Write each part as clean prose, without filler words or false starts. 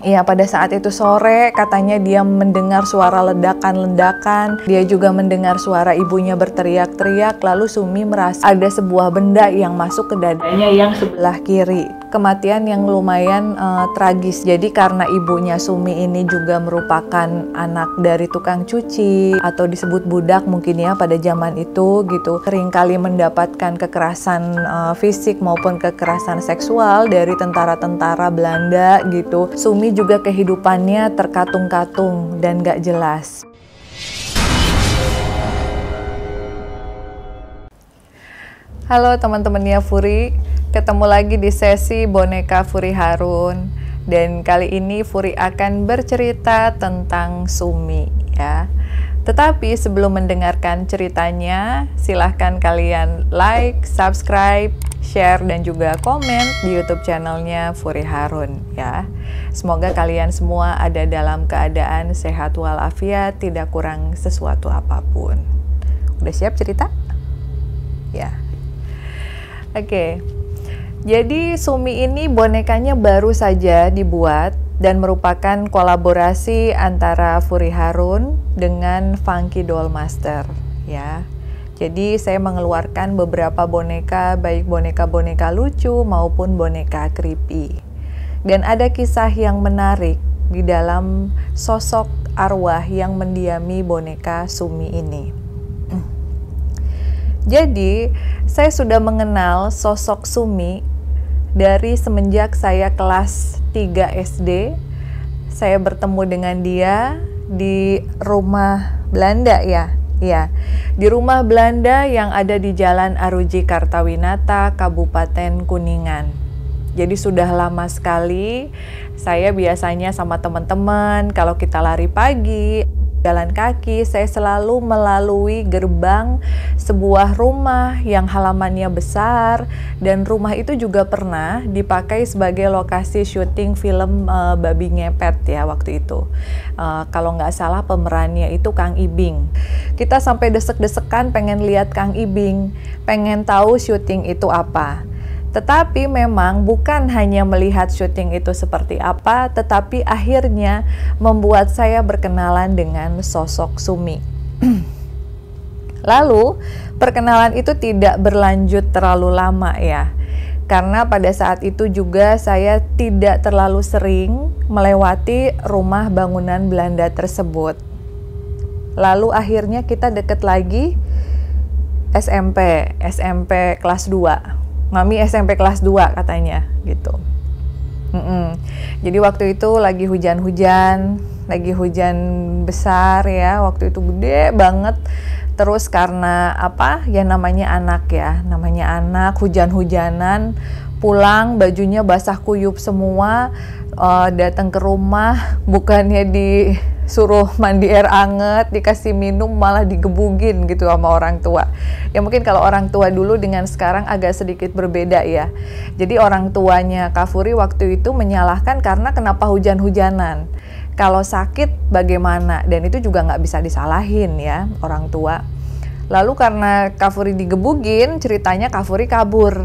Ya, pada saat itu sore katanya dia mendengar suara ledakan-ledakan. Dia juga mendengar suara ibunya berteriak-teriak. Lalu Sumi merasa ada sebuah benda yang masuk ke dadanya yang sebelah kiri. Kematian yang lumayan tragis. Jadi karena ibunya Sumi ini juga merupakan anak dari tukang cuci atau disebut budak mungkin ya pada zaman itu gitu. Seringkali mendapatkan kekerasan fisik maupun kekerasan seksual dari tentara-tentara Belanda gitu. Sumi juga kehidupannya terkatung-katung dan gak jelas. Halo teman-temannya Furi, ketemu lagi di sesi boneka Furi Harun. Dan kali ini Furi akan bercerita tentang Sumi ya. Tetapi sebelum mendengarkan ceritanya, silahkan kalian like, subscribe, share, dan juga komen di YouTube channelnya Furi Harun ya. Semoga kalian semua ada dalam keadaan sehat walafiat, tidak kurang sesuatu apapun. Udah siap cerita? Ya. Oke. Jadi Sumi ini bonekanya baru saja dibuat dan merupakan kolaborasi antara Furi Harun dengan Funky Doll Master ya. Jadi saya mengeluarkan beberapa boneka, baik boneka-boneka lucu maupun boneka creepy. Dan ada kisah yang menarik di dalam sosok arwah yang mendiami boneka Sumi ini. Jadi saya sudah mengenal sosok Sumi dari semenjak saya kelas 3 SD. Saya bertemu dengan dia di rumah Belanda ya. Ya, di rumah Belanda yang ada di Jalan Aruji Kartawinata, Kabupaten Kuningan. Jadi sudah lama sekali saya biasanya sama teman-teman kalau kita lari pagi, jalan kaki, saya selalu melalui gerbang sebuah rumah yang halamannya besar, dan rumah itu juga pernah dipakai sebagai lokasi syuting film Babi Ngepet ya waktu itu. Kalau nggak salah pemerannya itu Kang Ibing. Kita sampai desek-desekan pengen lihat Kang Ibing, pengen tahu syuting itu apa. Tetapi memang bukan hanya melihat syuting itu seperti apa, tetapi akhirnya membuat saya berkenalan dengan sosok Sumi. Lalu, perkenalan itu tidak berlanjut terlalu lama ya. Karena pada saat itu juga saya tidak terlalu sering melewati rumah bangunan Belanda tersebut. Lalu akhirnya kita deket lagi SMP kelas 2. Mami SMP kelas 2 katanya gitu. Jadi waktu itu lagi hujan besar ya, waktu itu gede banget. Terus karena apa ya, namanya anak, hujan-hujanan, pulang bajunya basah kuyup semua, datang ke rumah bukannya disuruh mandi air anget, dikasih minum, malah digebugin gitu sama orang tua. Ya mungkin kalau orang tua dulu dengan sekarang agak sedikit berbeda ya. Jadi orang tuanya Kak Furi waktu itu menyalahkan karena kenapa hujan-hujanan. Kalau sakit bagaimana? Dan itu juga nggak bisa disalahin ya orang tua. Lalu karena Kak Furi digebugin, ceritanya Kak Furi kabur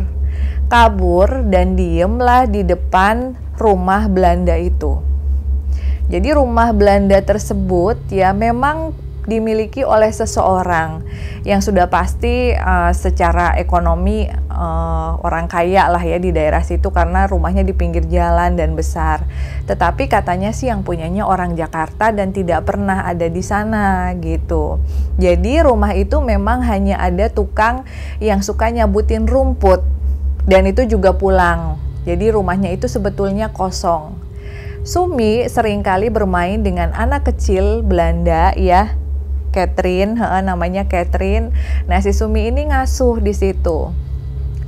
dan diemlah di depan rumah Belanda itu. Jadi rumah Belanda tersebut ya memang dimiliki oleh seseorang yang sudah pasti secara ekonomi orang kaya lah ya di daerah situ, karena rumahnya di pinggir jalan dan besar. Tetapi katanya sih yang punyanya orang Jakarta dan tidak pernah ada di sana gitu. Jadi rumah itu memang hanya ada tukang yang suka nyabutin rumput dan itu juga pulang. Jadi rumahnya itu sebetulnya kosong. Sumi seringkali bermain dengan anak kecil Belanda ya, Catherine, namanya Catherine. Nah, si Sumi ini ngasuh di situ.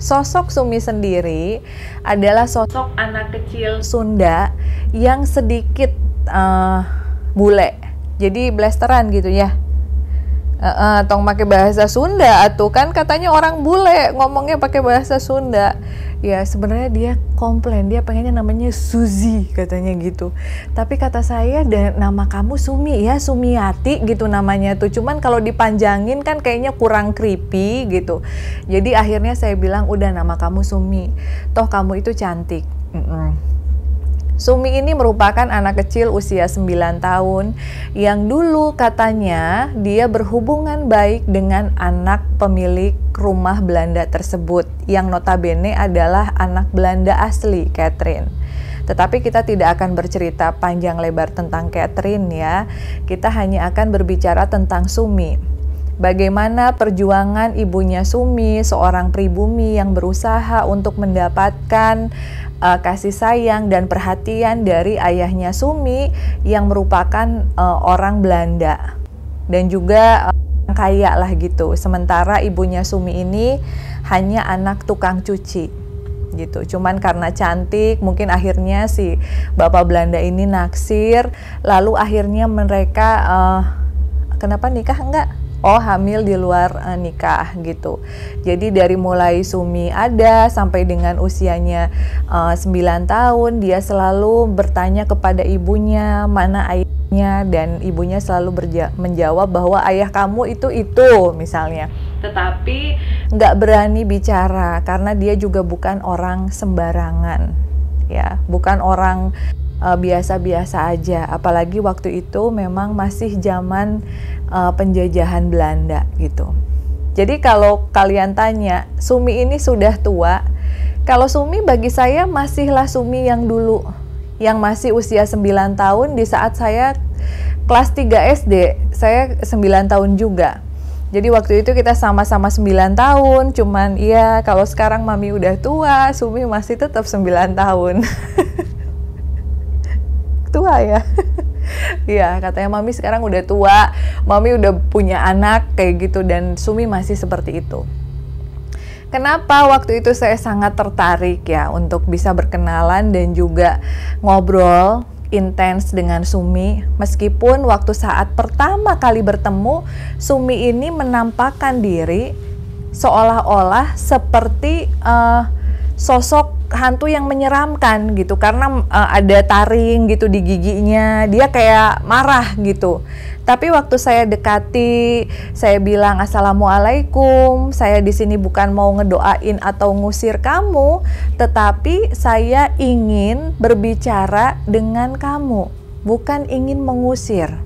Sosok Sumi sendiri adalah sosok anak kecil Sunda yang sedikit bule. Jadi blasteran gitu ya. Tong pakai bahasa Sunda atuh, kan katanya orang bule ngomongnya pakai bahasa Sunda. Ya sebenarnya dia komplain, dia pengennya namanya Suzy katanya gitu. Tapi kata saya, nama kamu Sumi ya, Sumiati gitu namanya tuh. Cuman kalau dipanjangin kan kayaknya kurang creepy gitu. Jadi akhirnya saya bilang udah nama kamu Sumi. Toh kamu itu cantik. Sumi ini merupakan anak kecil usia 9 tahun yang dulu katanya dia berhubungan baik dengan anak pemilik rumah Belanda tersebut yang notabene adalah anak Belanda asli, Catherine. Tetapi kita tidak akan bercerita panjang lebar tentang Catherine ya. Kita hanya akan berbicara tentang Sumi. Bagaimana perjuangan ibunya Sumi, seorang pribumi yang berusaha untuk mendapatkan kasih sayang dan perhatian dari ayahnya Sumi yang merupakan orang Belanda dan juga kaya lah gitu. Sementara ibunya Sumi ini hanya anak tukang cuci gitu. Cuman karena cantik, mungkin akhirnya si bapak Belanda ini naksir, lalu akhirnya mereka kenapa nikah enggak? Oh, hamil di luar nikah gitu. Jadi dari mulai Sumi ada sampai dengan usianya 9 tahun, dia selalu bertanya kepada ibunya mana ayahnya, dan ibunya selalu menjawab bahwa ayah kamu itu misalnya. Tetapi nggak berani bicara karena dia juga bukan orang sembarangan, ya, bukan orang biasa-biasa aja, apalagi waktu itu memang masih zaman penjajahan Belanda gitu. Jadi kalau kalian tanya, Sumi ini sudah tua, kalau Sumi bagi saya masihlah Sumi yang dulu, yang masih usia 9 tahun di saat saya kelas 3 SD, saya 9 tahun juga. Jadi waktu itu kita sama-sama 9 tahun, cuman ya kalau sekarang Mami udah tua, Sumi masih tetap 9 tahun. Tua ya. Ya, katanya Mami sekarang udah tua, Mami udah punya anak kayak gitu, dan Sumi masih seperti itu. Kenapa waktu itu saya sangat tertarik ya untuk bisa berkenalan dan juga ngobrol intens dengan Sumi, meskipun waktu saat pertama kali bertemu, Sumi ini menampakkan diri seolah-olah seperti sosok hantu yang menyeramkan gitu, karena ada taring gitu di giginya, dia kayak marah gitu. Tapi waktu saya dekati, saya bilang assalamualaikum, saya di sini bukan mau ngedoain atau ngusir kamu, tetapi saya ingin berbicara dengan kamu, bukan ingin mengusir.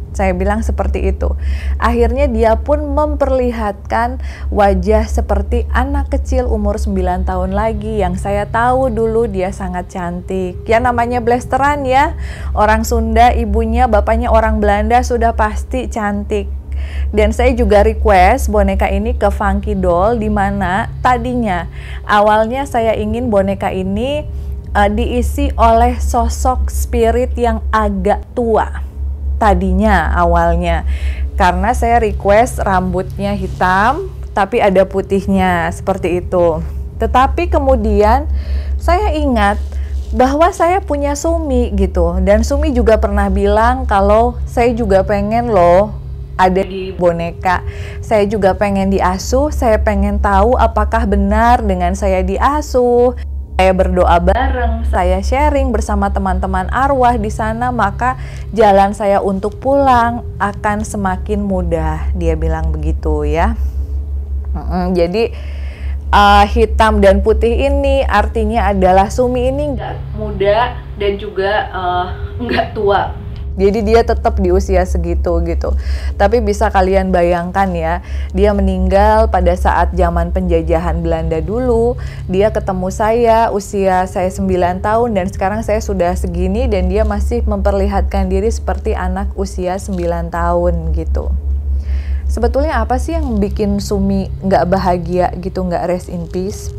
Saya bilang seperti itu. Akhirnya dia pun memperlihatkan wajah seperti anak kecil umur 9 tahun lagi yang saya tahu dulu dia sangat cantik. Ya namanya blasteran ya. Orang Sunda, ibunya, bapaknya orang Belanda, sudah pasti cantik. Dan saya juga request boneka ini ke Funky Doll, dimana tadinya awalnya saya ingin boneka ini diisi oleh sosok spirit yang agak tua. Tadinya awalnya karena saya request rambutnya hitam tapi ada putihnya seperti itu. Tetapi kemudian saya ingat bahwa saya punya Sumi gitu, dan Sumi juga pernah bilang kalau saya juga pengen loh ada di boneka, saya juga pengen diasuh, saya pengen tahu apakah benar dengan saya diasuh. Saya berdoa bareng, saya sharing bersama teman-teman arwah di sana, maka jalan saya untuk pulang akan semakin mudah. Dia bilang begitu ya. Jadi hitam dan putih ini artinya adalah Sumi ini nggak muda dan juga nggak tua. Jadi dia tetap di usia segitu gitu. Tapi bisa kalian bayangkan ya, dia meninggal pada saat zaman penjajahan Belanda dulu. Dia ketemu saya, usia saya 9 tahun dan sekarang saya sudah segini, dan dia masih memperlihatkan diri seperti anak usia 9 tahun gitu. Sebetulnya apa sih yang bikin Sumi nggak bahagia gitu, nggak rest in peace?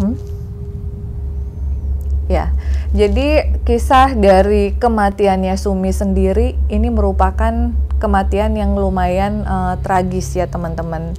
Ya, jadi kisah dari kematiannya Sumi sendiri ini merupakan kematian yang lumayan tragis ya teman-teman.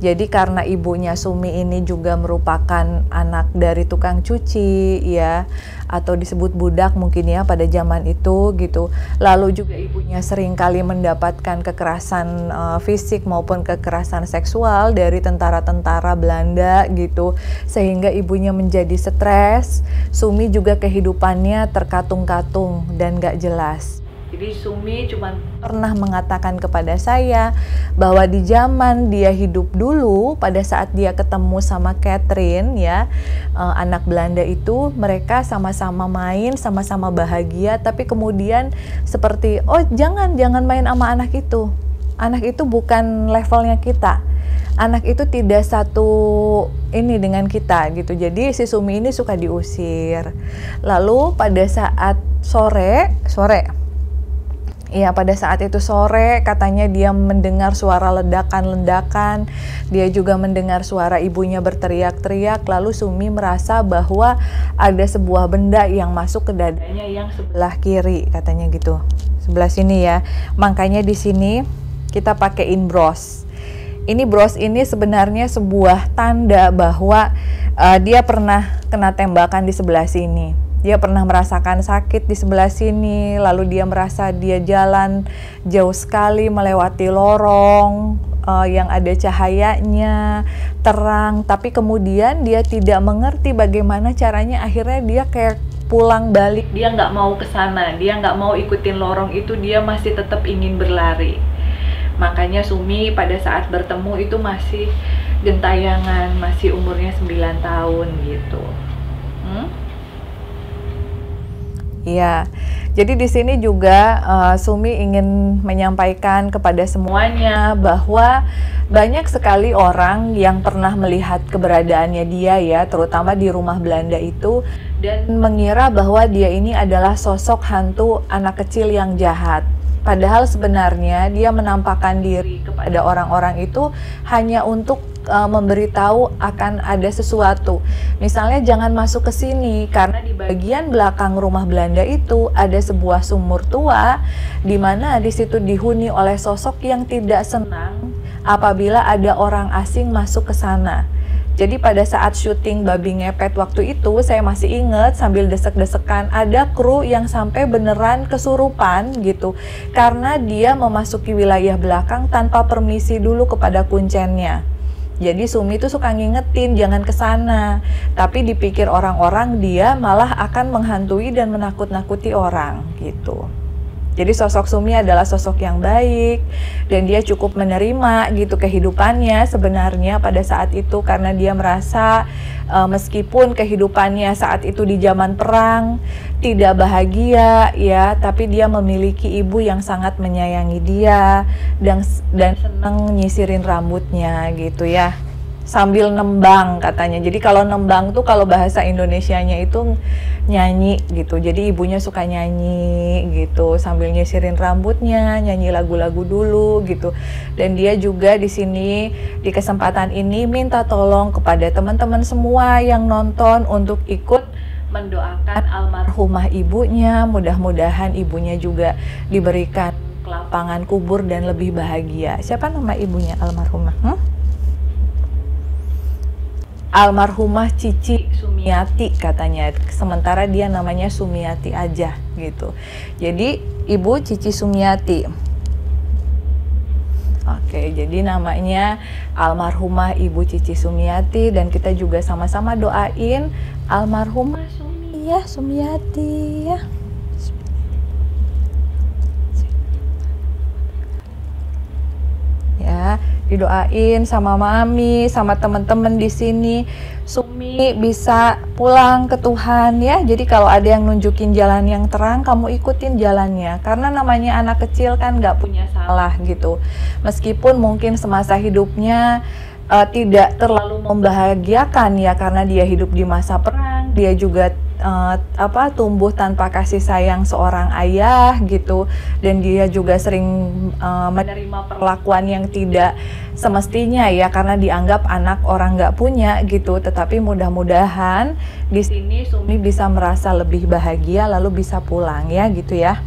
Jadi karena ibunya Sumi ini juga merupakan anak dari tukang cuci ya, atau disebut budak mungkin ya pada zaman itu gitu. Lalu juga ibunya sering kali mendapatkan kekerasan fisik maupun kekerasan seksual dari tentara-tentara Belanda gitu, sehingga ibunya menjadi stres. Sumi juga kehidupannya terkatung-katung dan gak jelas. Jadi Sumi cuma pernah mengatakan kepada saya bahwa di zaman dia hidup dulu, pada saat dia ketemu sama Catherine ya, anak Belanda itu, mereka sama-sama main, sama-sama bahagia, tapi kemudian seperti, oh jangan main sama anak itu bukan levelnya kita. Anak itu tidak satu ini dengan kita gitu. Jadi si Sumi ini suka diusir. Lalu pada saat sore, pada saat itu sore katanya dia mendengar suara ledakan-ledakan. Dia juga mendengar suara ibunya berteriak-teriak. Lalu Sumi merasa bahwa ada sebuah benda yang masuk ke dadanya yang sebelah kiri, katanya gitu. Sebelah sini ya. Makanya di sini kita pakaiin bros. Ini bros ini sebenarnya sebuah tanda bahwa dia pernah kena tembakan di sebelah sini. Dia pernah merasakan sakit di sebelah sini, lalu dia merasa dia jalan jauh sekali melewati lorong yang ada cahayanya, terang, tapi kemudian dia tidak mengerti bagaimana caranya, akhirnya dia kayak pulang balik. Dia nggak mau ke sana, dia nggak mau ikutin lorong itu, dia masih tetap ingin berlari. Makanya Sumi pada saat bertemu itu masih gentayangan, masih umurnya 9 tahun gitu. Iya, jadi di sini juga Sumi ingin menyampaikan kepada semuanya bahwa banyak sekali orang yang pernah melihat keberadaannya dia ya, terutama di rumah Belanda itu, dan mengira bahwa dia ini adalah sosok hantu anak kecil yang jahat. Padahal sebenarnya dia menampakkan diri kepada orang-orang itu hanya untuk memberitahu akan ada sesuatu. Misalnya jangan masuk ke sini karena di bagian belakang rumah Belanda itu ada sebuah sumur tua di mana di situ dihuni oleh sosok yang tidak senang apabila ada orang asing masuk ke sana. Jadi pada saat syuting Babi Ngepet waktu itu, saya masih ingat sambil desek-desekan, ada kru yang sampai beneran kesurupan gitu. Karena dia memasuki wilayah belakang tanpa permisi dulu kepada kuncennya. Jadi Sumi itu suka ngingetin jangan ke sana. Tapi dipikir orang-orang dia malah akan menghantui dan menakut-nakuti orang gitu. Jadi sosok Sumi adalah sosok yang baik dan dia cukup menerima gitu kehidupannya sebenarnya pada saat itu, karena dia merasa meskipun kehidupannya saat itu di zaman perang tidak bahagia ya, tapi dia memiliki ibu yang sangat menyayangi dia dan senang nyisirin rambutnya gitu ya. Sambil nembang katanya. Jadi kalau nembang tuh kalau bahasa Indonesianya itu nyanyi gitu. Jadi ibunya suka nyanyi gitu sambil nyisirin rambutnya, nyanyi lagu-lagu dulu gitu. Dan dia juga di sini di kesempatan ini minta tolong kepada teman-teman semua yang nonton untuk ikut mendoakan almarhumah ibunya. Mudah-mudahan ibunya juga diberikan kelapangan kubur dan lebih bahagia. Siapa nama ibunya almarhumah? Almarhumah Cici Sumiati katanya, sementara dia namanya Sumiati aja gitu. Jadi Ibu Cici Sumiati. Oke, jadi namanya almarhumah Ibu Cici Sumiati, dan kita juga sama-sama doain almarhumah Sumiati ya. Ya, didoain sama mami, sama teman-teman di sini. Sumi bisa pulang ke Tuhan ya. Jadi kalau ada yang nunjukin jalan yang terang, kamu ikutin jalannya. Karena namanya anak kecil kan nggak punya salah gitu. Meskipun mungkin semasa hidupnya tidak terlalu membahagiakan ya, karena dia hidup di masa perang. Dia juga tumbuh tanpa kasih sayang seorang ayah gitu, dan dia juga sering menerima perlakuan yang tidak semestinya ya, karena dianggap anak orang nggak punya gitu. Tetapi mudah-mudahan di sini Sumi bisa merasa lebih bahagia lalu bisa pulang ya gitu ya.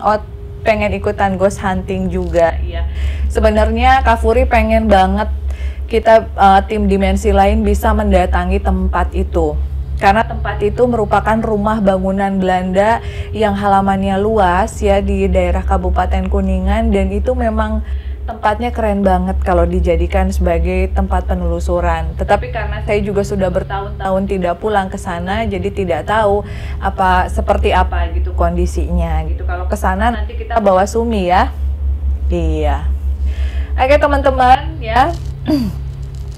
Oh, pengen ikutan ghost hunting juga ya. Sebenarnya Kak Furi pengen banget kita tim dimensi lain bisa mendatangi tempat itu. Karena tempat itu merupakan rumah bangunan Belanda yang halamannya luas ya di daerah Kabupaten Kuningan, dan itu memang tempatnya keren banget kalau dijadikan sebagai tempat penelusuran. Tetapi karena saya juga sudah bertahun-tahun tidak pulang ke sana, jadi tidak tahu seperti apa gitu kondisinya gitu. Kalau ke sana nanti kita bawa Sumi ya. Iya. Oke teman-teman ya.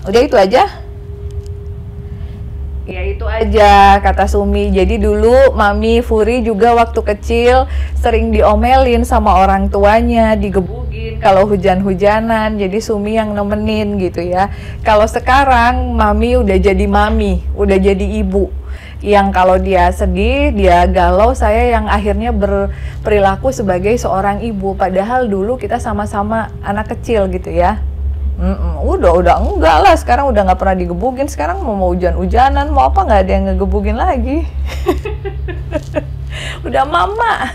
Udah itu aja. Ya itu aja kata Sumi. Jadi dulu Mami Furi juga waktu kecil sering diomelin sama orang tuanya, digebugin kalau hujan-hujanan. Jadi Sumi yang nemenin gitu ya. Kalau sekarang Mami udah jadi mami, udah jadi ibu. Yang kalau dia sedih, dia galau, saya yang akhirnya berperilaku sebagai seorang ibu. Padahal dulu kita sama-sama anak kecil gitu ya. Udah enggak lah, sekarang udah nggak pernah digebugin. Sekarang mau hujan-hujanan, mau apa nggak ada yang ngegebugin lagi. Udah mama.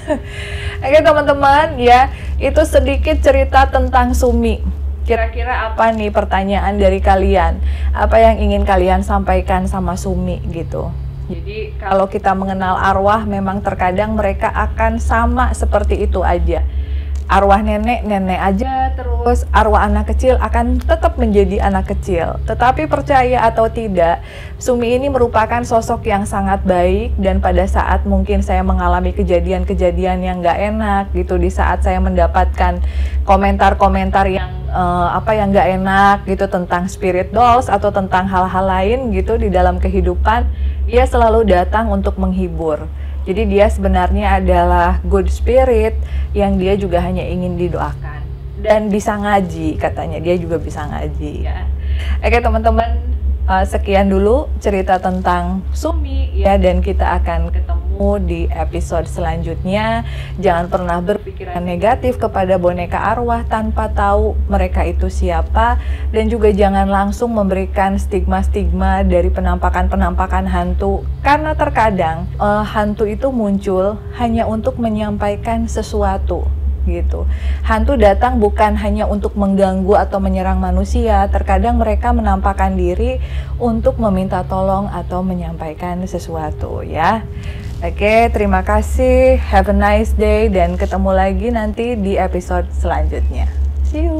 Oke teman-teman ya, itu sedikit cerita tentang Sumi. Kira-kira apa nih pertanyaan dari kalian? Apa yang ingin kalian sampaikan sama Sumi gitu? Jadi kalau kita mengenal arwah, memang terkadang mereka akan sama seperti itu aja. Arwah nenek aja, terus arwah anak kecil akan tetap menjadi anak kecil. Tetapi percaya atau tidak, Sumi ini merupakan sosok yang sangat baik, dan pada saat mungkin saya mengalami kejadian-kejadian yang gak enak gitu, di saat saya mendapatkan komentar-komentar yang yang gak enak gitu tentang spirit dolls atau tentang hal-hal lain gitu di dalam kehidupan, dia selalu datang untuk menghibur. Jadi dia sebenarnya adalah good spirit yang dia juga hanya ingin didoakan. Dan bisa ngaji, katanya dia juga bisa ngaji ya. Oke teman-teman, sekian dulu cerita tentang Sumi ya, dan kita akan ketemu di episode selanjutnya. Jangan pernah berpikiran negatif kepada boneka arwah tanpa tahu mereka itu siapa, dan juga jangan langsung memberikan stigma-stigma dari penampakan-penampakan hantu, karena terkadang hantu itu muncul hanya untuk menyampaikan sesuatu gitu. Hantu datang bukan hanya untuk mengganggu atau menyerang manusia, terkadang mereka menampakkan diri untuk meminta tolong atau menyampaikan sesuatu ya. Oke, terima kasih, have a nice day, dan ketemu lagi nanti di episode selanjutnya. See you.